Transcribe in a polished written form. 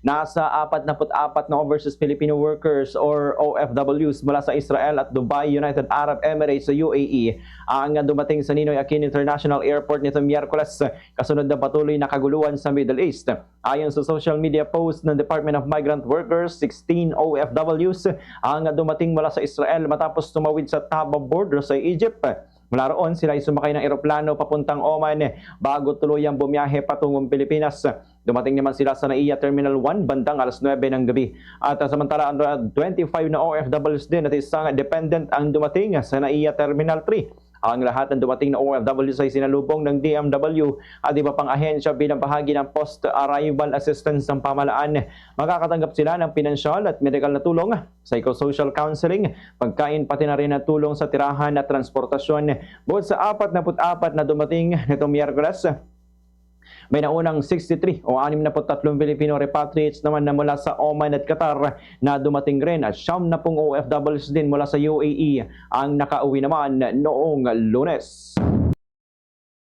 Nasa 44 na overseas Filipino workers or OFWs mula sa Israel at Dubai, United Arab Emirates sa UAE ang dumating sa Ninoy Aquino International Airport nito Miyerkules kasunod ng patuloy na kaguluhan sa Middle East. Ayon sa social media post ng Department of Migrant Workers, 16 OFWs ang dumating mula sa Israel matapos tumawid sa Taba border sa Egypt. Mula roon, sila ay sumakay ng eroplano papuntang Oman bago tuluyang bumiyahe patungong Pilipinas. Dumating naman sila sa NAIA Terminal 1 bandang alas 9 ng gabi. At samantala, 25 na OFWs din at isang dependent ang dumating sa NAIA Terminal 3. Ang lahat ng dumating na OFWs ay sinalubong ng DMW at iba pang ahensya bilang bahagi ng post-arrival assistance ng pamahalaan. Makakatanggap sila ng pinansyal at medical na tulong, psychosocial counseling, pagkain pati na rin na tulong sa tirahan at transportasyon. Bukod sa 44 na dumating nitong Miyerkules, may naunang 63 o 63 Filipino repatriates naman na mula sa Oman at Qatar na dumating rin at 70 OFWs din mula sa UAE ang nakauwi naman noong Lunes.